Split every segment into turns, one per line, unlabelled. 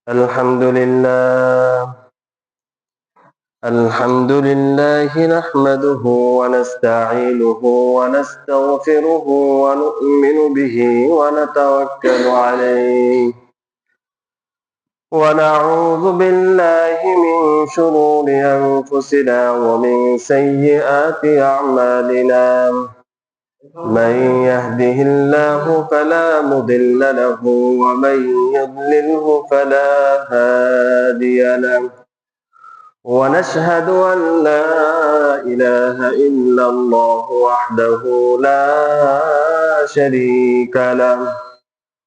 الحمد لله الحمد لله نحمده ونستعينه ونستغفره ونؤمن به ونتوكل عليه ونعوذ بالله من شرور أنفسنا ومن سيئات أعمالنا من يهده الله فلا مضل له ومن يضلله فلا هادي له ونشهد أن لا إله إلا الله وحده لا شريك له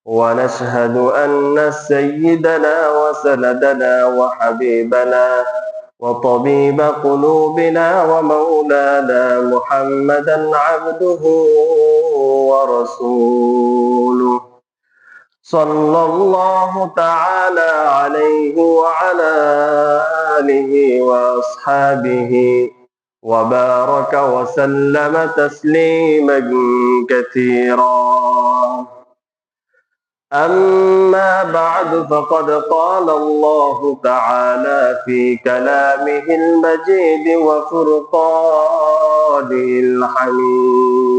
ونشهد أن سيدنا وسندنا وحبيبنا وطبيب قلوبنا ومولانا محمدا عبده ورسوله صلى الله تعالى عليه وعلى آله وأصحابه وبارك وسلم تسليما كثيرا. أما بعد فقد قال الله تعالى في كلامه المجيد وفرقانه الحميد: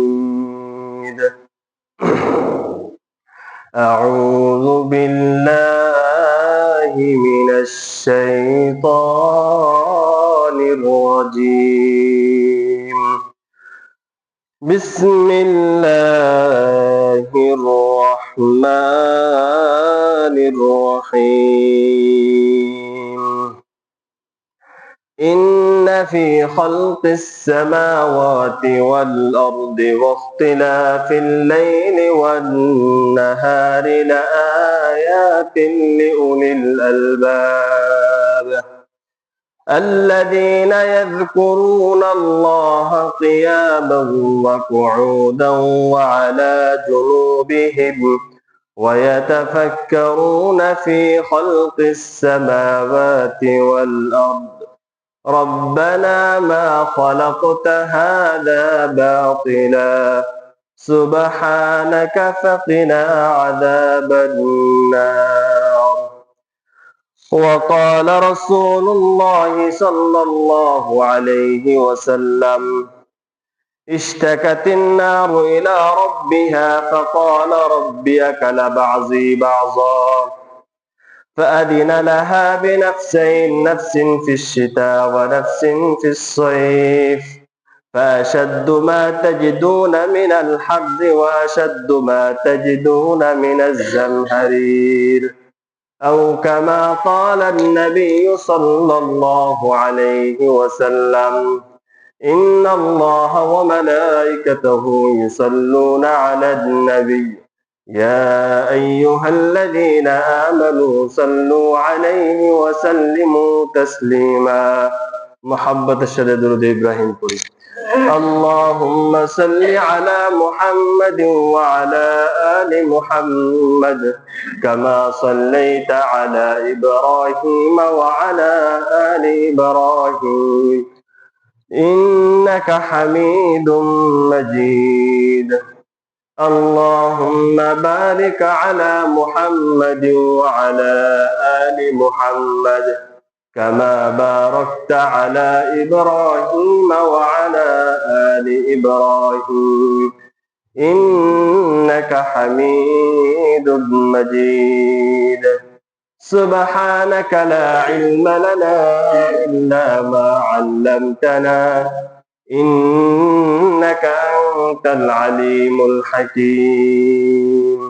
أعوذ بالله من الشيطان الرجيم. بسم الله الرحمن الرحيم. إن في خلق السماوات والأرض واختلاف الليل والنهار لآيات لأولي الألباب الذين يذكرون الله قياما وقعودا وعلى جنوبهم ويتفكرون في خلق السماوات والأرض ربنا ما خلقت هذا باطلا سبحانك فقنا عذاب النار. وقال رسول الله صلى الله عليه وسلم: اشتكت النار إلى ربها فقال رب أكل بعضي بعضا فأذن لها بنفسين، نفس في الشتاء ونفس في الصيف، فأشد ما تجدون من الحر وأشد ما تجدون من الزمهرير، أو كما قال النبي صلى الله عليه وسلم: إن الله وملائكته يصلون على النبي يا أيها الذين آمنوا صلوا عليه وسلموا تسليما. محبت الشهد درود إبراهيم قري. اللهم صل على محمد وعلى آل محمد كما صليت على إبراهيم وعلى آل إبراهيم إنك حميد مجيد. اللهم بارك على محمد وعلى آل محمد كما باركت على إبراهيم وعلى آل إبراهيم إنك حميد مجيد. سبحانك لا علم لنا إلا ما علمتنا إنك أنت العليم الحكيم.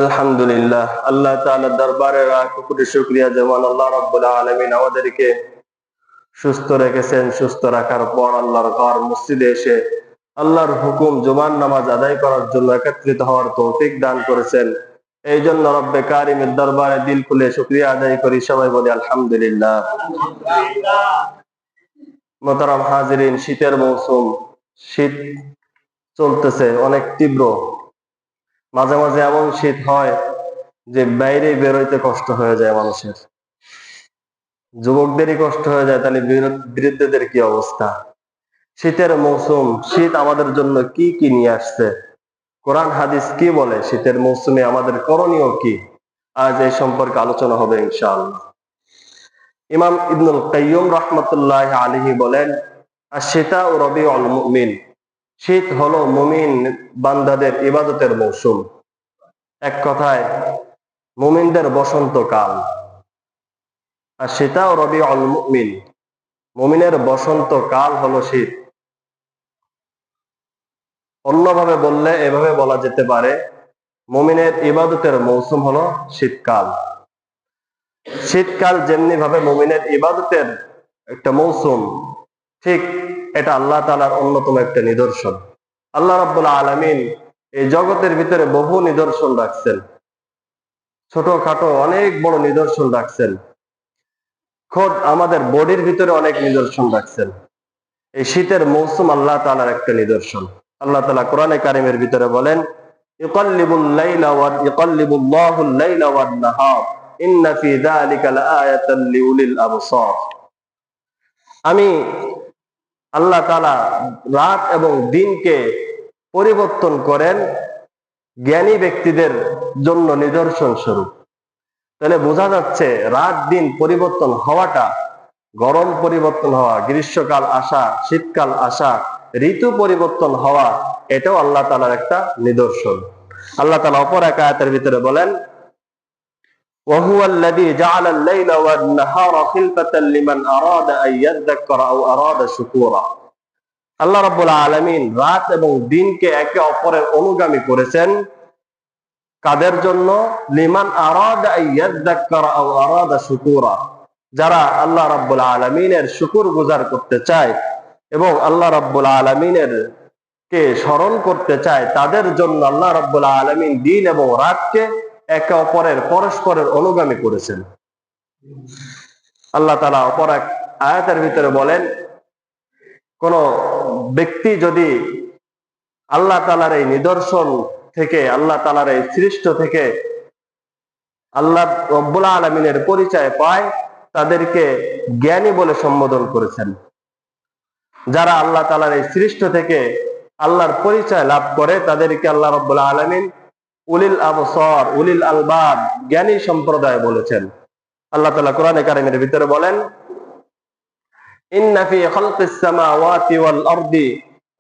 আলহামদুলিল্লাহ, আল্লাহ তাআলার দরবারে লাখ কোটি শুকরিয়া যেমন আল্লাহ রাব্বুল আলামিন আমাদেরকে সুস্থ রেখেছেন। সুস্থ রাখার পর আল্লাহর ঘর মসজিদে এসে আল্লাহর হুকুম জুমার নামাজ আদায় করার জন্য একত্রিত হওয়ার তৌফিক দান করেছেন। এই জন্য রব্বে কারিমের দরবারে দিল খুলে শুকরিয়া আদায় করি। সবাই বলি আলহামদুলিল্লাহ। মোহতারাম হাজিরিন, শীতের মৌসুম, শীত চলতেছে অনেক তীব্র। মাঝে মাঝে এমন শীত হয় যে বাইরে বেরোইতে কষ্ট হয়ে যায় মানুষের, যুবকদেরই কষ্ট হয়ে যায়, তাহলে বৃদ্ধদের কি অবস্থা? শীতের মৌসুম, শীত আমাদের জন্য কি কি নিয়ে আসছে? কোরআন হাদিস কি বলে, শীতের মৌসুমে আমাদের করণীয় কি, আজ এই সম্পর্কে আলোচনা হবে ইনশাআল্লাহ। ইমাম ইবনুল কাইয়্যুম রাহমাতুল্লাহ আলাইহি বলেন, আশ-শিতাউ রাবিউল মুমিন, শীত হলো মুমিন বান্দাদের ইবাদতের মৌসুম। এক কথায় মুমিনদের বসন্তকাল। আশ-শিতাউ রাবিউল মুমিন, মুমিনের বসন্তকাল হলো শীত। অন্যভাবে বললে এভাবে বলা যেতে পারে, মুমিনের ইবাদতের মৌসুম হলো শীতকাল। শীতকাল যেমনি ভাবে মুমিনের ইবাদতের একটা মৌসুম, ঠিক এটা আল্লাহ তাআলার অন্যতম একটা নিদর্শন। আল্লাহ রাব্বুল আলামিন এই জগতের ভিতরে বহু নিদর্শন রাখছেন, ছোটখাটো অনেক বড় নিদর্শন রাখছেন। খোদ আমাদের বডির ভিতরে অনেক নিদর্শন রাখছেন। এই শীতের মৌসুম আল্লাহ তাআলার একটা নিদর্শন। আল্লাহ তাআলা কোরআনে কারিমের ভিতরে বলেন, ইউকাল্লিবুল্লাহুল লাইলা ওয়ান নাহার ইন্না ফি যালিকা লাআয়াতান লিউলিল আবসার। আমি আল্লাহ তাআলা রাত এবং দিনকে পরিবর্তন করেন জ্ঞানী ব্যক্তিদের জন্য নিদর্শন স্বরূপ। তাহলে বোঝা যাচ্ছে রাত দিন পরিবর্তন হওয়াটা, গরম পরিবর্তন হওয়া, গ্রীষ্মকাল আসা, শীতকাল আসা, ঋতু পরিবর্তন হওয়া, এটাও আল্লাহ তাআলার একটা নিদর্শন। আল্লাহ তাআলা অপর এক আয়াতের ভিতরে বলেন, ওয়াহুয়াল্লাযী জাআলাল লাইলা ওয়ান নাহারা খিলফাতান লিমান আরাদা আন ইয়াযযাক্কারা আও আরাদা শুকুরা। আল্লাহ রাব্বুল আলামিন রাত এবং দিনকে একে অপরের অনুগামী করেছেন। কাদের জন্য? লিমান আরাদা আন ইয়াযযাক্কারা আও আরাদা শুকুরা, যারা আল্লাহ রাব্বুল আলামিনের শুকর গুজার করতে চায় এবং আল্লাহ রাব্বুল আলামিনের কে স্মরণ করতে চায়, তাদের জন্য আল্লাহ রাব্বুল আলামিন দিন এবং রাতকে একে অপরের পরস্পরের অনুগামী করেছেন। আল্লাহ তাআলা অপর এক আয়াতের ভিতরে বলেন, কোন ব্যক্তি যদি আল্লাহ তাআলার এই নিদর্শন থেকে, আল্লাহ তাআলার এই সৃষ্ট থেকে আল্লাহ রাব্বুল আলামিনের পরিচয় পায়, তাদেরকে জ্ঞানী বলে সম্বোধন করেছেন। যারা আল্লাহ তাআলার এই সৃষ্ট থেকে আল্লাহর পরিচয় লাভ করে, তাদেরকে আল্লাহ রাব্বুল আলামিন উলিল আবসার, উলিল আলবাব, জ্ঞানী সম্প্রদায় বলেছেন। আল্লাহ তাআলা কোরআনে কারিমের ভিতরে বলেন, ইন্না ফি খালকিস সামাওয়াতি ওয়াল আরদি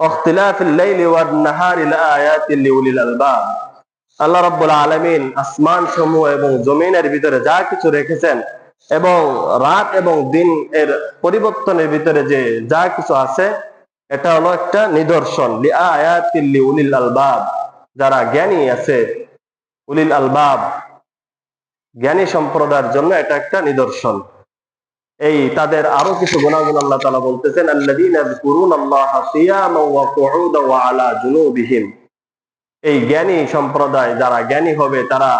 ওয়া ইখতিলাফিল লাইলি ওয়ান নাহারি লাআয়াতিন লিউলিল আলবাব। আল্লাহ রাব্বুল আলামিন আসমান সমূহ এবং জমিনের ভিতরে যা কিছু রেখেছেন এবং রাত এবং দিন এর পরিবর্তনের ভিতরে যে যা কিছু আছে, এটা হলো একটা নিদর্শন। লিআয়াতিন লিউলিল আলবাব, যারা জ্ঞানী আছে, উলিল আলবাব, জ্ঞানী সম্প্রদায়ের জন্য এটা একটা নিদর্শন। এই তাদের আরো কিছু গুণাগুণ আল্লাহ তাআলা বলতেছেন, আল্লাযীনা ইয়াযকুরুনাল্লাহা কিয়ামান ওয়া কুউদান ওয়া আলা জুনুবিহিম। এই জ্ঞানী সম্প্রদায়, যারা জ্ঞানী হবে, তারা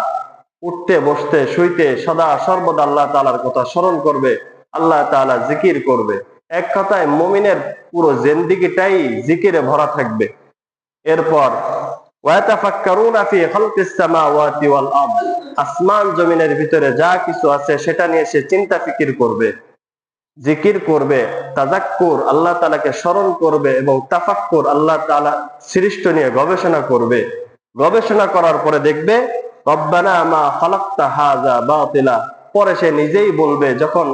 উঠতে বসতে শুইতে সদা সর্বদা আল্লাহ তাআলার কথা স্মরণ করবে, আল্লাহ তাআলা জিকির করবে। এক কথায় মুমিনের পুরো জিন্দেগিটাই জিকিরে ভরা থাকবে। এরপর ওয়াতাফাক্কারুনা ফি খালকিস সামাওয়াতি ওয়াল আরদ, আসমান জমিনের ভিতরে যা কিছু আছে সেটা নিয়ে সে চিন্তা ফিকির করবে, জিকির করবে, তাযাক্কুর, আল্লাহ তাআলাকে স্মরণ করবে, এবং তাফাক্কুর, আল্লাহ তাআলা সৃষ্ট নিয়ে গবেষণা করবে। গবেষণা করার পরে দেখবে রব্বানা মা খালাকতা হাযা বাতিলা, পরে সে নিজেই বলবে, যখন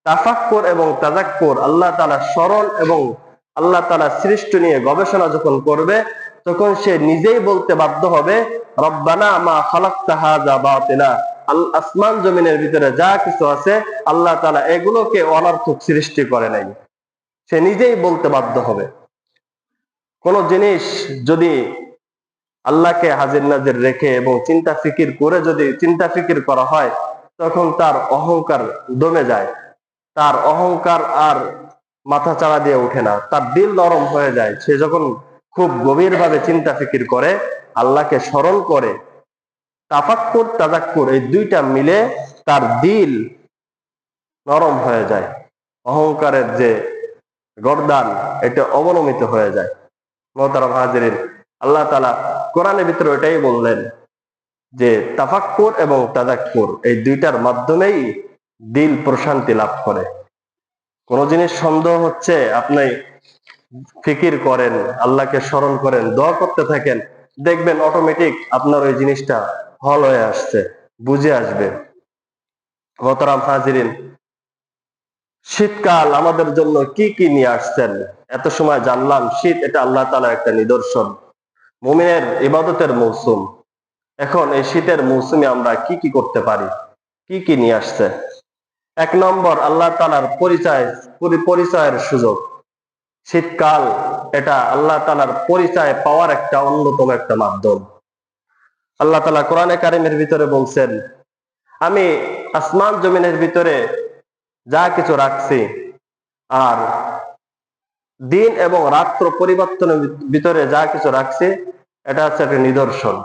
তাফাক্কুর এবং তাযাক্কুর, আল্লাহ তাআলা স্মরণ এবং আল্লাহ তাআলা সৃষ্ট নিয়ে গবেষণা যখন করবে, তখন সে নিজেই বলতে বাধ্য হবে, রব্বানা মা খালাকতা হাযা বাতিলা, আসমান জমিনের ভিতরে যা কিছু আছে আল্লাহ তাআলা এগুলোকে অনর্থক সৃষ্টি করে নাই। সে নিজেই বলতে বাধ্য হবে। কোন জিনিস যদি আল্লাহকে হাজির নাজির রেখে এবং চিন্তা ফিকির করে যদি চিন্তা ফিকির করা হয়, তখন তার অহংকার দমে যায়, তার অহংকার আর মাথা চাড়া দিয়ে ওঠে না, তার দিল নরম হয়ে যায়। সে যখন খুব গভীরভাবে চিন্তা ফিকির করে, আল্লাহকে স্মরণ করে, তাফাক্কুর তাযাক্কুর, এই দুইটা মিলে তার দিল নরম হয়ে যায়, অহংকারের যে গর্দান এটা অবনমিত হয়ে যায়। মুহতারাম হাজিরিন, আল্লাহ তাআলা কোরআনের ভিতরে এটাই বললেন যে তাফাক্কুর এবং তাযাক্কুর এই দুইটার মাধ্যমেই দিল প্রশান্তি লাভ করে। কোন জিনিস সন্দেহ হচ্ছে, আপনি ফিকির করেন, আল্লাহকে স্মরণ করেন, দোয়া করতে থাকেন, দেখবেন অটোমেটিক আপনার ওই জিনিসটা হল হয়ে আসছে, বুঝে আসবে। মোহতারাম হাজিরিন, শীতকাল আমাদের জন্য কি কি নিয়ে আসছেন এত সময় জানলাম। শীত এটা আল্লাহ তাআলার একটা নিদর্শন, মুমিনের ইবাদতের মৌসুম। এখন এই শীতের মৌসুমে আমরা কি কি করতে পারি, কি কি নিয়ে আসছে। এক নম্বর, আল্লাহ তাআলার পরিচয়ের সুযোগ। শীতকাল এটা আল্লাহ তাআলার পরিচয় পাওয়ার একটা অন্যতম একটা মাধ্যম। আল্লাহ তাআলা কোরআনে কারিমের ভিতরে বলছেন, আমি আসমান জমিনের ভিতরে যা কিছু রাখছি, আর দিন এবং রাত্র পরিবর্তনের ভিতরে যা কিছু রাখছি, এটা হচ্ছে একটা নিদর্শন।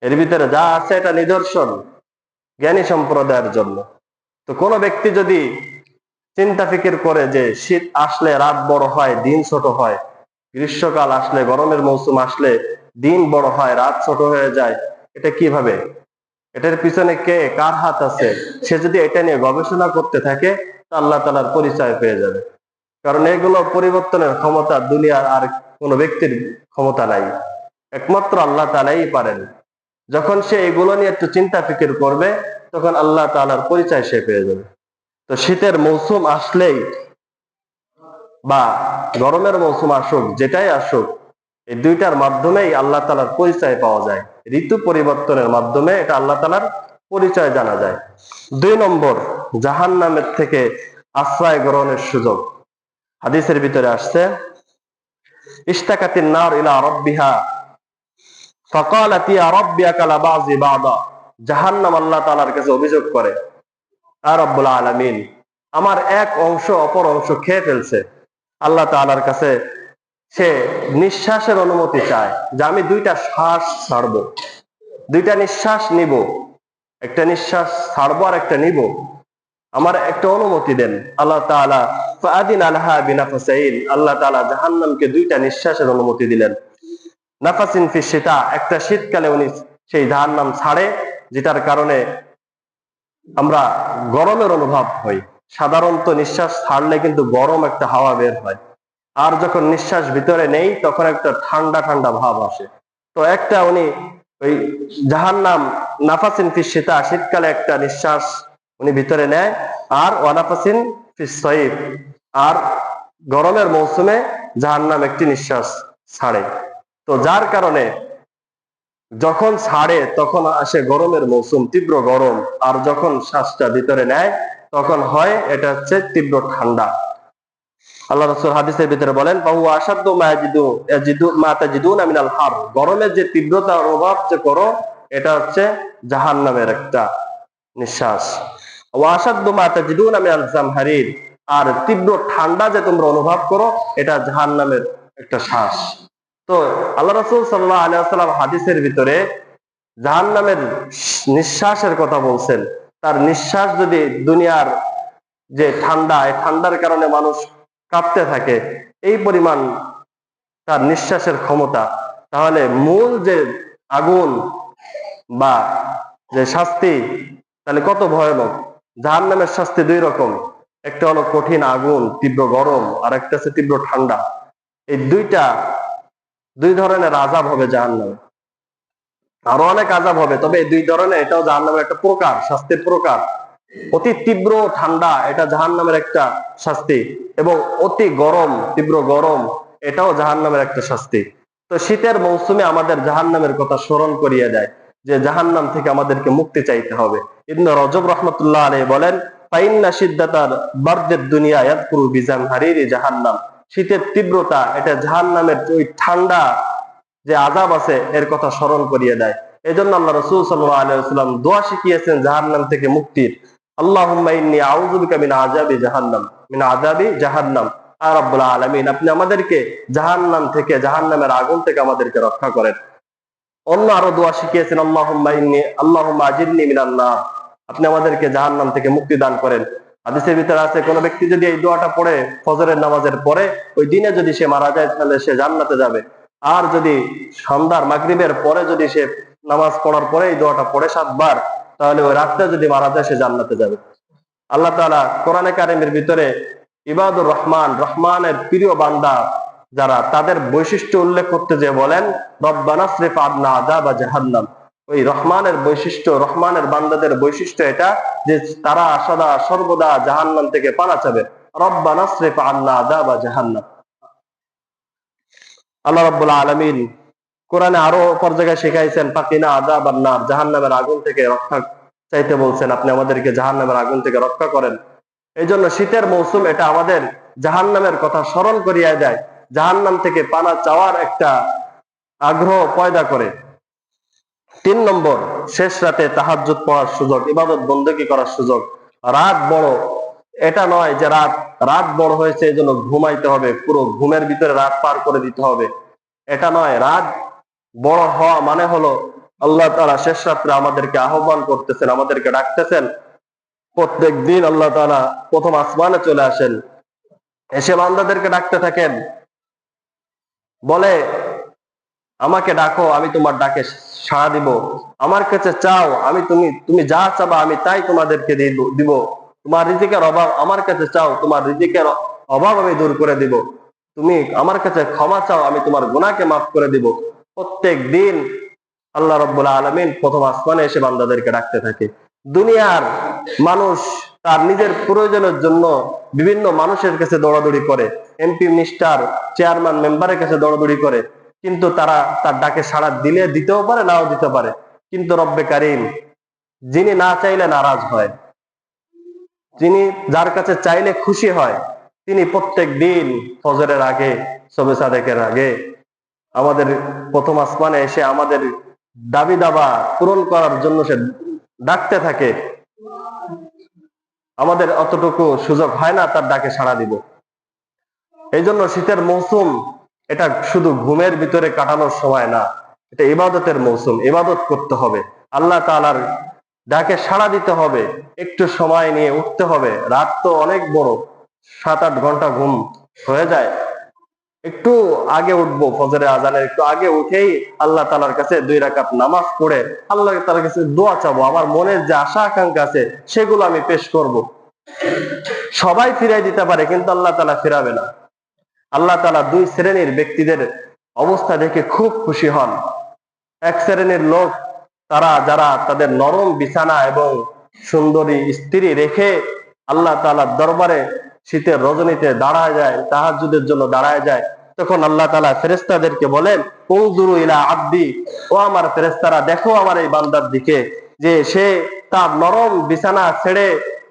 এর ভিতরে যা আছে এটা নিদর্শন জ্ঞানী সম্প্রদায়ের জন্য। তো কোনো ব্যক্তি যদি চিন্তা ফিকির করে যে শীত আসলে রাত বড় হয়, দিন ছোট হয়, গ্রীষ্মকাল আসলে, গরমের মৌসুম আসলে দিন বড় হয়, রাত ছোট হয়ে যায়, এটা কিভাবে, এটার পিছনে কে কার হাত আছে, সে যদি এটা নিয়ে গবেষণা করতে থাকে, তা আল্লাহ তাআলার পরিচয় পেয়ে যাবে। কারণ এগুলো পরিবর্তনের ক্ষমতা দুনিয়ার আর কোনো ব্যক্তির ক্ষমতা নাই, একমাত্র আল্লাহ তাআলাই পারেন। যখন সে এগুলো নিয়ে একটু চিন্তা ফিকির করবে, তখন আল্লাহ তাআলার পরিচয় সে পেয়ে যাবে। তো শীতের মৌসুম আসলেই বা গরমের মৌসুম আসুক, যেটাই আসুক, এই দুইটার মাধ্যমেই আল্লাহ তাআলার পরিচয় পাওয়া যায়। ঋতু পরিবর্তনের মাধ্যমে এটা আল্লাহ তাআলার পরিচয় জানা যায়। 2 নম্বর, জাহান্নামের থেকে আশ্রয় গ্রহণের সুযোগ। হাদিসের ভিতরে আসছে, ইশতাকাতিন নার ইলা রাব্বিহা ফাকালাত ইয়া রাব্বি আকালা বাযি বাদা। জাহান্নাম আল্লাহ তাআলার কাছে অভিযোগ করে, আর রব্বুল আলামিন, আমার এক অংশ অপর অংশ খেয়ে ফেলছে। আল্লাহ তাআলার কাছে সে নিঃশ্বাসের অনুমতি চায়, যে আমি 2টা শ্বাস ছাড়বো, 2টা নিঃশ্বাস নিব, একটা নিঃশ্বাস ছাড়বো আর একটা নিব, আমার একটা অনুমতি দেন। আল্লাহ তাআলা ফাআদিনা লাহা বিনাফাসাইন, আল্লাহ তাআলা জাহান্নামকে 2টা নিঃশ্বাসের অনুমতি দিলেন। নাফাসিন ফিশ শিতা, একটা শীতকালে উনি সেই জাহান্নাম ছাড়ে, যেটার কারণে আমরা গরমের অনুভব হয়। সাধারণত নিঃশ্বাস ছাড়লে কিন্তু গরম একটা হাওয়া বের হয়, আর যখন নিঃশ্বাস ভিতরে নেই তখন একটা ঠান্ডা ঠান্ডা ভাব আসে। তো একটা উনি ওই জাহান্নাম নাফাসিন ফিশ শিতা, শীতকালে একটা নিঃশ্বাস উনি ভিতরে নেয়, আর ওয়ানাফাসিন ফিশ সাইফ, আর গরমের মৌসুমে জাহান্নাম একটি নিঃশ্বাস ছাড়ে। তো যার কারণে যখন ছাড়ে তখন আসে গরমের মৌসুম, তীব্র গরম, আর যখন শ্বাসটা ভিতরে নেয় তখন হয় এটা হচ্ছে তীব্র ঠান্ডা। আল্লাহ রাসূল হাদিসের ভিতরে বলেন, ফাহুয়া আশাদ্দু মা তাজিদুনা মিনাল হার, গরমের যে তীব্রতা অনুভব যে করো, এটা হচ্ছে জাহান্নামের একটা নিঃশ্বাস। ওয়া আশাদ্দু মা তাজিদুনা মিনাল জামহারির, আর তীব্র ঠান্ডা যে তোমরা অনুভব করো, এটা জাহান্নামের একটা শ্বাস। তো আল্লাহ রাসূল সাল্লাল্লাহু আলাইহি ওয়াসাল্লাম হাদিসের ভিতরে জাহান্নামের নিঃশ্বাসের কথা বলছেন। তার নিঃশ্বাস যদি দুনিয়ার যে ঠান্ডা, এই ঠান্ডার কারণে মানুষ কাঁপতে থাকে, এই পরিমাণ তার নিঃশ্বাসের ক্ষমতা, তাহলে মূল যে আগুন বা যে শাস্তি, তাহলে কত ভয়ানক। জাহান্নামের শাস্তি 2 রকম, একটা হলো কঠিন আগুন, তীব্র গরম, আর একটা হচ্ছে তীব্র ঠান্ডা। এই 2 ধরনের আযাব হবে জাহান্নামে। আরো অনেক আযাব হবে, তবে এই 2 ধরনের, এটাও জাহান্নামের একটা প্রকার, শাস্তির প্রকার। অতি তীব্র ঠান্ডা এটা জাহান্নামের একটা শাস্তি, এবং অতি গরম, তীব্র গরম, এটাও জাহান্নামের একটা শাস্তি। তো শীতের মৌসুমে আমাদের জাহান্নামের কথা স্মরণ করিয়ে দেয়, যে জাহান্নাম থেকে আমাদেরকে মুক্তি চাইতে হবে। ইবনে রজব রাহমাতুল্লাহ আলাইহি বলেন, ফাইন্না শিদ্দাতার বারদিদ দুনিয়া ইয়াদকুরু বিজামহারিরি জাহান্নাম, শীতের তীব্রতা এটা জাহান্নামের ওই ঠান্ডা যে আযাব আছে এর কথা স্মরণ করিয়ে দেয়। এজন্য আল্লাহ রাসূল সাল্লাল্লাহু আলাইহি ওয়াসাল্লাম দোয়া শিখিয়েছেন জাহান্নাম থেকে মুক্তির, আল্লাহুম্মা ইন্নী আউযু বিকা মিন আযাবি জাহান্নাম, মিন আযাবি জাহান্নাম। আর রব্বুল আলামিন, আপনি আমাদেরকে জাহান্নাম থেকে, জাহান্নামের আগুন থেকে আমাদেরকে রক্ষা করেন। অন্য আরো দোয়া শিখিয়েছেন, আল্লাহুম্মা আজিরনি মিনান নার, আপনি আমাদেরকে জাহান্নাম থেকে মুক্তি দান করেন। হাদিসের ভিতরে আছে, কোন ব্যক্তি যদি এই দোয়াটা পড়ে ফজরের নামাজের পরে, ওই দিনে যদি সে মারা যায় তাহলে সে জান্নাতে যাবে। আর যদি সন্ধ্যার মাগরিবের পরে যদি সে নামাজ পড়ার পরে এই দোয়াটা পড়ে 7 বার, তাহলে ওই রাত্রে যদি মারা যায় সে জান্নাতে যাবে। আল্লাহ তাআলা কোরআনে কারিমের ভিতরে ইবাদুর রহমান, রহমানের প্রিয় বান্দা যারা, তাদের বৈশিষ্ট্য উল্লেখ করতে যে বলেন রব্বানা সরিফ আন্না আযাবা জাহান্নাম। ওই রহমানের বৈশিষ্ট্য, রহমানের বান্দাদের বৈশিষ্ট্য এটা যে তারা সদা সর্বদা জাহান্নাম থেকে পানা চাবে। রব্বানা সরিফ আন্না আযাবা জাহান্নাম। আল্লাহ রাব্বুল আলামিন কোরআনে আরো অপর জায়গায় শিখাইছেন ফাকিনা আযাবান নার, জাহান্নামের আগুন থেকে রক্ষা চাইতে বলছেন, আপনি আমাদেরকে জাহান্নামের আগুন থেকে রক্ষা করেন। এই জন্য শীতের মৌসুম এটা আমাদের জাহান্নামের কথা স্মরণ করিয়া দেয়, জাহান্নাম থেকে পানা চাওয়ার একটা আগ্রহ পয়দা করে। 3 নম্বর, শেষ রাতে তাহাজ্জুদ পড়ার সুযোগ, ইবাদত বন্দেগী করার সুযোগ। রাত বড়, এটা নয় যে রাত বড় হয়েছে এই জন্য ঘুমাইতে হবে, পুরো ঘুমের ভিতরে রাত পার করে দিতে হবে, এটা নয়। রাত বড় হওয়া মানে হলো আল্লাহ তাআলা শেষ রাত্রে আমাদেরকে আহ্বান করতেছেন, আমাদেরকে ডাকতেছেন। প্রত্যেক দিন আল্লাহ তাআলা প্রথম আসমানে চলে আসেন, এসে বান্দাদেরকে ডাকতে থাকেন, বলে আমাকে ডাকো, আমি তোমার ডাকে সাড়া দিব। আমার কাছে চাও, আমি তুমি যা চাবা আমি তাই তোমাদেরকে দিব। তোমার রিজিকের অভাব আমার কাছে চাও, তোমার রিজিকের অভাব আমি দূর করে দিব। তুমি আমার কাছে ক্ষমা চাও, আমি তোমার গুনাহকে মাফ করে দিব। প্রত্যেক দিন আল্লাহ রাব্বুল আলামিন প্রথম আসমানে এসে বান্দাদেরকে ডাকতে থাকে। দুনিয়ার মানুষ তার নিজের প্রয়োজনের জন্য বিভিন্ন মানুষের কাছে দৌড়াদৌড়ি করে, এমপি মিনিস্টার চেয়ারম্যান মেম্বারের কাছে দৌড়াদৌড়ি করে, কিন্তু তারা তার ডাকে সাড়া দিলে দিতেও পারে, নাও দিতে পারে। কিন্তু রব্বে কারীম যিনি না চাইলে নারাজ হয়, যিনি যার কাছে চাইলে খুশি হয়, তিনি প্রত্যেক দিন ফজরের আগে, শবে সাদেকের আগে আমাদের প্রথম আসমানে এসে আমাদের দাবি দাবা পূরণ করার জন্য সে ডাকতে থাকে। আমাদের অতটুকু সুযোগ হয় না তার ডাকে সাড়া দিব। এই জন্য শীতের মৌসুম এটা শুধু ঘুমের ভিতরে কাটানোর সময় না, এটা ইবাদতের মৌসুম। ইবাদত করতে হবে, আল্লাহ তাআলার ডাকে সাড়া দিতে হবে, একটু সময় নিয়ে উঠতে হবে। রাত তো অনেক বড়, 7-8 ঘন্টা ঘুম হয়ে যায়। একটু আগে উঠবো, ফজরের আজানের একটু আগে উঠেই আল্লাহ তাআলার কাছে 2 রাকাত নামাজ পড়ে আল্লাহ তাআলার কাছে দোয়া চাবো। আমার মনের যে আশা আকাঙ্ক্ষা আছে সেগুলো আমি পেশ করব। সবাই ফিরাই দিতে পারে, কিন্তু আল্লাহ তাআলা ফিরাবে না। আল্লাহ তাআলা 2 শ্রেণীর ব্যক্তিদের অবস্থা দেখে খুব খুশি হন। এক শ্রেণীর লোক তারা যারা তাদের নরম বিছানা এবং সুন্দরী স্ত্রী রেখে আল্লাহ তাআলার দরবারে শীতের রজনীতে দাঁড়ায় যায়, তাহাজ্জুদের জন্য দাঁড়ায় যায়। তখন আল্লাহ তাআলা ফেরেশতাদেরকে বলেন উনজুরু ইলা আব্দি, ও আমার ফেরেশতারা দেখো আমার এই বান্দার দিকে, যে সে তার নরম বিছানা ছেড়ে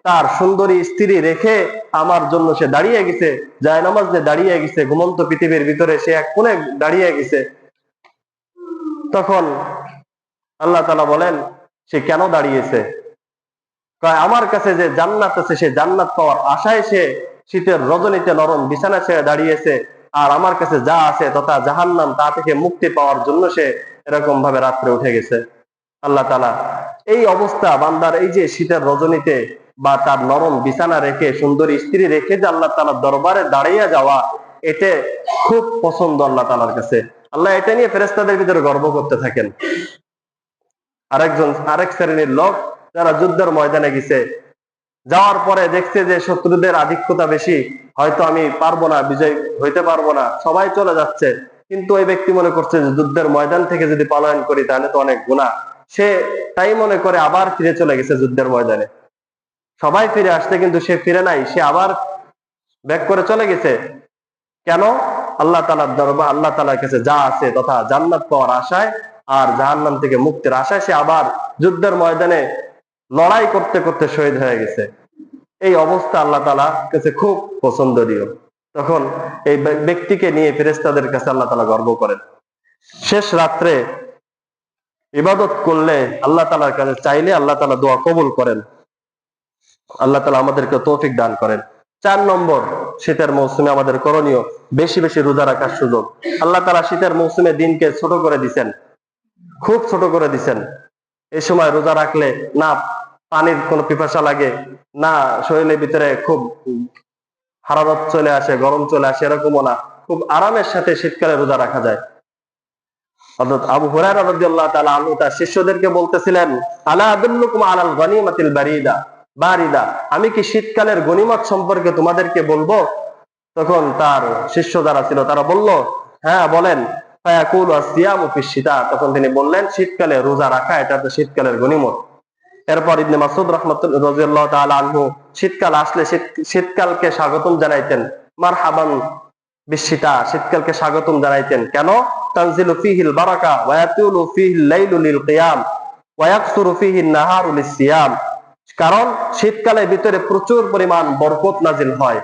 তার সুন্দরী স্ত্রী রেখে আমার জন্য সে দাঁড়িয়ে গেছে, জায়নামাজ দিয়ে দাঁড়িয়ে গেছে, ঘুমন্ত পৃথিবীর ভিতরে সে এক কোণে দাঁড়িয়ে গেছে। তখন আল্লাহ তাআলা বলেন সে কেন দাঁড়িয়েছে? আমার কাছে যে জান্নাত আছে সে জান্নাত পাওয়ার আশায় সে শীতের রজনীতে নরম বিছানা ছেড়ে দাঁড়িয়েছে, আর আমার কাছে যা আছে তথা জাহান্নাম তা থেকে মুক্তি পাওয়ার জন্য সে এরকম ভাবে রাত্রে উঠে গেছে। আল্লাহ তাআলা এই অবস্থা বান্দার, এই যে শীতের রজনীতে বা তার নরম বিছানা রেখে সুন্দরী স্ত্রী রেখে যে আল্লাহ তাআলার দরবারে দাঁড়িয়ে যাওয়া, এতে খুব পছন্দ আল্লাহ তাআলার কাছে। আল্লাহ এটা নিয়ে ফেরেশতাদের ভিতরে গর্ব করতে থাকেন। আরেক শ্রেণীর লোক যারা যুদ্ধের ময়দানে গেছে, যাওয়ার পরে দেখছে যে শত্রুদের আধিক্যতা বেশি, হয়তো আমি পারবো না, বিজয় হইতে পারবো না, সবাই চলে যাচ্ছে। কিন্তু ওই ব্যক্তি মনে করছে যে যুদ্ধের ময়দান থেকে যদি পলায়ন করি তাহলে তো অনেক গুনাহ, সে তাই মনে করে আবার ফিরে চলে গেছে যুদ্ধের ময়দানে। সবাই ফিরে আসছে কিন্তু সে ফিরে নাই, সে আবার ব্যাক করে চলে গেছে। কেন? আল্লাহ তাআলার দরবার, আল্লাহ তাআলার কাছে যা আছে তথা জান্নাত পাওয়ার আশায় আর জাহান্নাম থেকে মুক্তির আশায় সে আবার যুদ্ধের ময়দানে লড়াই করতে করতে শহীদ হয়ে গেছে। এই অবস্থা আল্লাহ তাআলা কাছে খুব পছন্দনীয়। তখন এই ব্যক্তিকে নিয়ে ফেরেশতাদের কাছে আল্লাহ তাআলা গর্ব করেন। শেষ রাত্রে ইবাদত করলে আল্লাহ তাআলার কাছে চাইলে আল্লাহ তাআলা দোয়া কবুল করেন। আল্লাহ তাআলা আমাদেরকে তৌফিক দান করেন। 4 নম্বর, শীতের মৌসুমে আমাদের করণীয় বেশি বেশি রোজা রাখার সুযোগ। আল্লাহ তাআলা শীতের মৌসুমে দিনকে ছোট করে দিবেন, খুব ছোট করে দিবেন। এই সময় রোজা রাখলে না পানির কোনো পিপাসা লাগে, না শরীরের ভিতরে খুব হারারত চলে আসে, গরম চলে আসে, এরকমও না, খুব আরামের সাথে শীতকালে রোজা রাখা যায়। হযরত আবু হুরায়রা রাদিয়াল্লাহু তাআলা আনহু তার শিষ্যদেরকে বলতেছিলেন আলা আদুল্লুকুম আলাল গনিমাতিল বারিদা, আমি কি শীতকালের গনিমত সম্পর্কে তোমাদেরকে বলবো? তখন তার শিষ্য যারা ছিল তারা বলল, হ্যাঁ বলেন। তখন তিনি বললেন, শীতকালে রোজা রাখা এটা তো শীতকালের গনিমত। এরপর ইবনে মাসউদ রাদিয়াল্লাহু তাআলা আনহু শীতকাল আসলে শীতকালকে স্বাগতম জানাইতেন। মারহাবান বিশীতা, শীতকালকে স্বাগতম জানাইতেন। কেন? তানজিলু ফীহিল বারাকা ওয়া ইয়াতুলু ফীহিল লাইলু লিল কিয়াম ওয়া ইয়াকসুরু ফীহিন নাহারু লিস সিয়াম। কারণ শীতকালের ভিতরে প্রচুর পরিমাণ বরকত নাজিল হয়।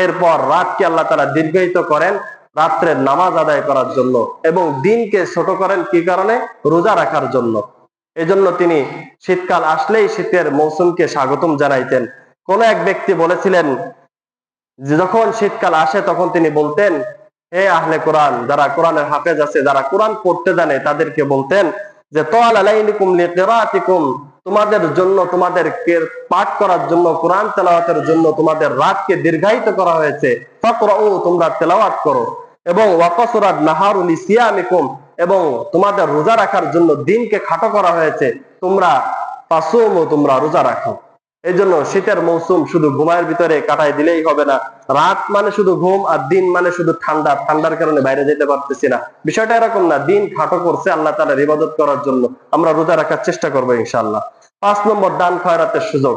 এরপর রাতকে আল্লাহ তাআলা দীর্ঘায়িত করেন রাত্রের নামাজ আদায় করার জন্য, এবং দিনকে ছোট করেন কি কারণে? রোজা রাখার জন্য। এজন্য তিনি শীতকাল আসলেই শীতের মৌসুমকে স্বাগতম জানাইতেন। কোন এক ব্যক্তি বলেছিলেন যে যখন শীতকাল আসে তখন তিনি বলতেন, হে আহলে কোরআন, যারা কোরআনের হাফেজ আছে, যারা কোরআন পড়তে জানে, তাদেরকে বলতেন যে তাআলা লাইলিকুম লিকিরাতিকুম, তোমাদের জন্য, তোমাদের পাঠ করার জন্য, কোরআন তেলাওয়াতের জন্য তোমাদের রাতকে দীর্ঘায়িত করা হয়েছে। ফাকরাউ, তোমরা তেলাওয়াত করো। এবং ওয়াকাসুরাত নাহারু লিসিয়ামিকুম, এবং তোমাদের রোজা রাখার জন্য দিনকে খাটো করা হয়েছে। তোমরা ফাসুমু, তোমরা রোজা রাখো। এই জন্য শীতের মৌসুম শুধু ঘুমায়ের ভিতরে কাটাই দিলেই হবে না। রাত মানে শুধু ঘুম, আর দিন মানে শুধু ঠান্ডা, ঠান্ডার কারণে বাইরে যেতে পারতেছি না, বিষয়টা এরকম না। দিন খাটো করছে আল্লাহ তাআলার ইবাদত করার জন্য, আমরা রোজা রাখার চেষ্টা করবো ইনশাআল্লাহ। 5 নম্বর, দান খয়রাতের সুযোগ।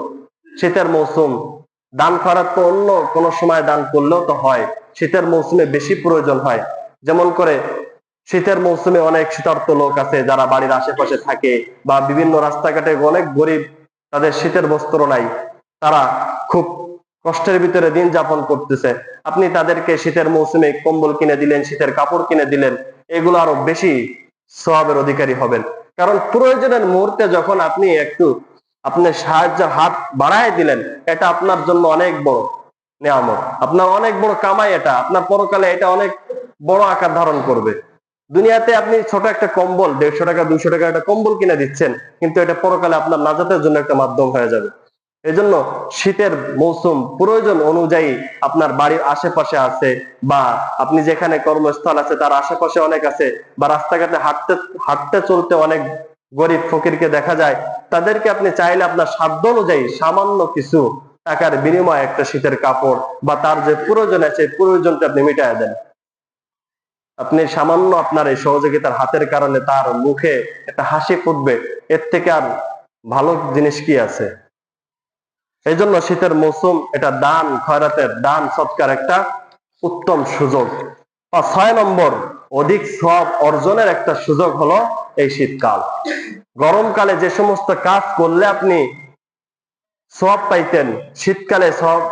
শীতের মৌসুম, দান খয়রাত তো অন্য কোন সময় দান করলেও তো হয়, শীতের মৌসুমে বেশি প্রয়োজন হয়। যেমন করে শীতের মৌসুমে অনেক শীতার্ত লোক আছে যারা বাড়ির আশেপাশে থাকে, বা বিভিন্ন রাস্তাঘাটে অনেক গরিব, তাদের শীতের বস্ত্র নাই, তারা খুব কষ্টের ভিতরে দিন যাপন করতেছে। আপনি তাদেরকে শীতের মৌসুমে কম্বল কিনে দিলেন, শীতের কাপড় কিনে দিলেন, এগুলো আরো বেশি সওয়াবের অধিকারী হবেন। কারণ প্রয়োজনের মুহূর্তে যখন আপনি একটু আপনার সাহায্যের হাত বাড়ায় দিলেন, এটা আপনার জন্য অনেক বড় নিয়ামত, আপনার অনেক বড় কামাই। এটা আপনার পরকালে এটা অনেক বড় আকার ধারণ করবে। দুনিয়াতে আপনি ছোট একটা কম্বল, 150 টাকা 200 টাকা একটা কম্বল কিনে দিচ্ছেন, কিন্তু এটা পরকালে আপনার নাজাতের জন্য একটা মাধ্যম হয়ে যাবে। এজন্য শীতের মৌসুম প্রয়োজন অনুযায়ী আপনার বাড়ির আশেপাশে আছে, বা আপনি যেখানে কর্মস্থল আছে তার আশেপাশে অনেক আছে, বা রাস্তাঘাটে হাঁটতে হাঁটতে চলতে অনেক গরিব ফকিরকে দেখা যায়, তাদেরকে আপনি চাইলে আপনার সাধ্য অনুযায়ী সামান্য কিছু টাকার বিনিময়ে একটা শীতের কাপড় বা তার যে প্রয়োজন আছে প্রয়োজনটা আপনি মিটায় দেন। আপনি সামান্য আপনার এই সহযোগিতার হাতের কারণে তার মুখে একটা হাসি ফুটবে, এর থেকে আর ভালো জিনিস কি আছে? এই জন্য শীতের মৌসুম এটা দান খয়রাতের, দান সৎকার একটা উত্তম সুযোগ। 6 নম্বর, অধিক সওয়াব অর্জনের একটা সুযোগ হলো এই শীতকাল। গরমকালে যে সমস্ত কাজ করলে আপনি সওয়াব পাইতেন, শীতকালে সওয়াব,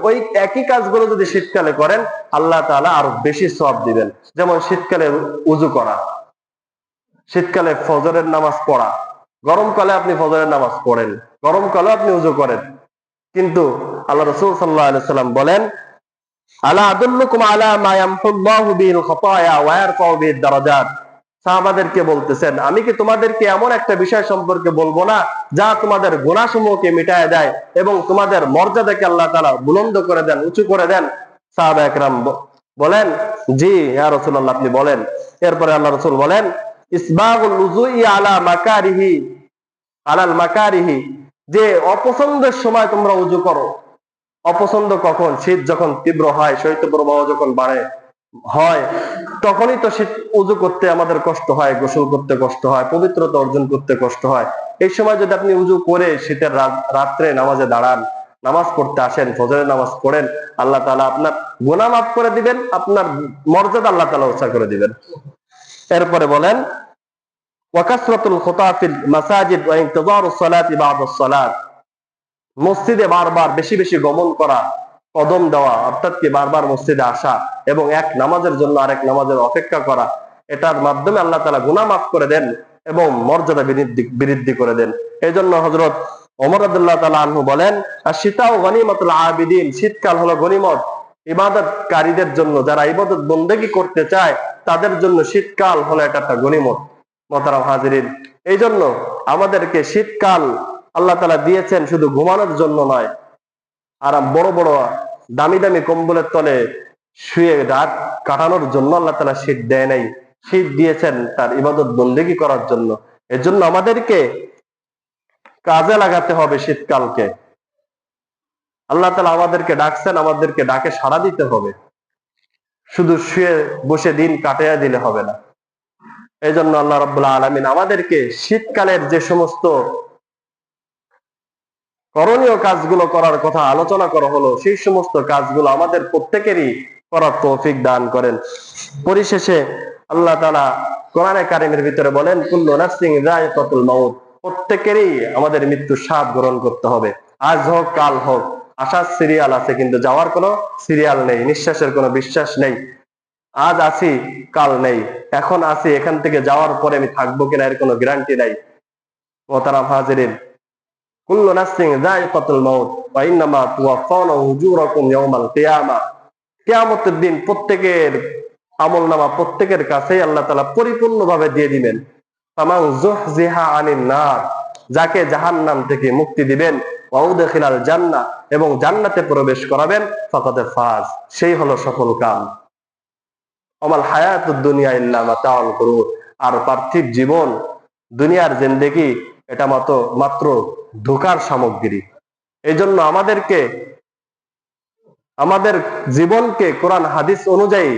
ওই একই কাজগুলো যদি শীতকালে করেন আল্লাহ তাআলা আরো বেশি সওয়াব দিবেন। যেমন শীতকালে উযু করা, শীতকালে ফজরের নামাজ পড়া। গরমকালে আপনি ফজরের নামাজ পড়েন, গরমকালে আপনি উযু করেন, কিন্তু আল্লাহ রাসূল সাল্লাল্লাহু আলাইহি সাল্লাম বলেন, আলা আদুল্লুকুম আলা মা ইয়ামহুল্লাহু বিল খাতায়া ওয়া ইয়ারফাউ বিদ দারাজাত। সাহাবাদেরকে বলতেছেন, আমি কি তোমাদেরকে এমন একটা বিষয় সম্পর্কে বলবো না যা তোমাদের গুনাহসমূহকে মিটায় দেয় এবং তোমাদের মর্যাদাকে আল্লাহ তাআলা বুলন্দ করে দেন, উঁচু করে দেন? সাহাবা একরাম বলেন, জি ইয়া রাসূলুল্লাহ, আপনি বলেন। এরপরে আল্লাহ রাসূল বলেন, ইসবাগুল উযুই আলা মাকারিহি, আলাল মাকারিহি, যে অপছন্দের সময় তোমরা উযু করো। অপছন্দ কখন? শীত যখন তীব্র হয়, শৈত্যপ্রবাহ যখন বাড়ে হয়, তখনই তো শীত উযু করতে আমাদের কষ্ট হয়, গোসল করতে কষ্ট হয়, পবিত্রতা অর্জন করতে কষ্ট হয়। এই সময় যদি আপনি উযু করে শীতের রাত্রে নামাজে দাঁড়ান, নামাজ পড়তে আসেন, ফজরের নামাজ পড়েন, আল্লাহ তাআলা আপনার গুনাহ মাফ করে দিবেন, আপনার মর্যাদা আল্লাহ তাআলা উঁচা করে দিবেন। এরপরে বলেন, ওয়াকাসরাতুল খুতা ফিল মাসাজিদ ওয়া ইনতিযারুস সালাতি বা'দাস সালাত। মসজিদে বারবার বেশি বেশি গমন করা, কদম দেওয়া, অর্থাৎ কি বারবার মসজিদে আসা এবং এক নামাজের জন্য আরেক নামাজের অপেক্ষা করা, এটার মাধ্যমে আল্লাহ তাআলা গুনাহ মাফ করে দেন এবং মর্যাদা বৃদ্ধি করে দেন। এই জন্য হযরত ওমর রাদিয়াল্লাহু তাআলা আনহু বলেন, আশ-শিতাউ গনিমাতুল আবিদিন, শীতকাল হলো গনিমত ইবাদতকারীদের জন্য, যারা ইবাদত বন্দেগী করতে চায় তাদের জন্য শীতকাল হলো এটা একটা গনিমত। মুহতারাম হাজিরিন, এই জন্য আমাদেরকে শীতকাল আল্লাহ তাআলা দিয়েছেন শুধু ঘুমানোর জন্য নয়, আর বড় বড় দামি দামি কম্বলের তলে শুয়ে রাত কাটানোর জন্য আল্লাহ তাআলা শীত দেয় নাই, শীত দিয়েছেন তার ইবাদত বন্দেগী করার জন্য। এর জন্য আমাদেরকে কাজে লাগাতে হবে শীতকালকে। আল্লাহ তাআলা আমাদেরকে ডাকছেন, আমাদেরকে ডাকে সাড়া দিতে হবে। শুধু শুয়ে বসে দিন কাটাইয়া দিলে হবে না। এই জন্য আল্লাহ রাব্বুল আলামিন আমাদেরকে শীতকালের যে সমস্ত করণীয় কাজগুলো করার কথা আলোচনা করা হলো, সেই সমস্ত কাজগুলো আমাদের প্রত্যেকেরই করার তৌফিক দান করেন। পরিশেষে আল্লাহ তাআলা কোরআনে কারিমের ভিতরে বলেন, কুল্লু নাফসিন যায়িকাতুল মাউত, প্রত্যেকেরই আমাদের মৃত্যুর স্বাদ গ্রহণ করতে হবে। আজ হোক কাল হোক, আসার সিরিয়াল আছে কিন্তু যাওয়ার কোনো সিরিয়াল নেই, নিঃশ্বাসের কোনো বিশ্বাস নেই। আজ আছি কাল নেই, এখন আছি, এখান থেকে যাওয়ার পরে আমি থাকবো কিনা এর কোনো গ্যারান্টি নাই। মোহতারাম হাজিরিন, কুল্লু নাফসিন যায়িকাতুল মাউত ওয়া ইন্নামা তুওয়াফাউনা উজুরাকুম ইয়াওমাল কিয়ামা, কিয়ামতের দিন প্রত্যেকের আমলনামা প্রত্যেকের কাছেই আল্লাহ তাআলা পরিপূর্ণভাবে দিয়ে দিবেন। ফামান যুহজিহা আনিন নার, যাকে জাহান্নাম থেকে মুক্তি দিবেন, ওয়া উদখিলাল জান্নাহ, এবং জান্নাতে প্রবেশ করাবেন, ফাকাদ ফাজ, সেই হলো সফল কাম। আমাল হায়াতুদ দুনিয়া ইল্লা মাতাউল গুরুর, আর পার্থিব জীবন, দুনিয়ার জিন্দেগি, এটা মাত্র ধোঁকার সামগ্রী। এই জন্য আমাদেরকে আমাদের জীবনকে কোরআন হাদিস অনুযায়ী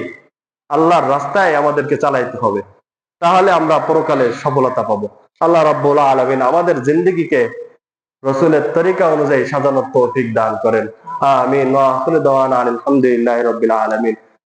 আল্লাহর রাস্তায় আমাদেরকে চালাইতে হবে, তাহলে আমরা পরকালে সফলতা পাবো। আল্লাহ রাব্বুল আলামিন আমাদের জিন্দেগিকে রাসূলের তরিকা অনুযায়ী সাজানোর তৌফিক দান করেন। আমিন ওয়া আখিরু দাওয়ানা আলহামদুলিল্লাহি রাব্বিল আলামিন।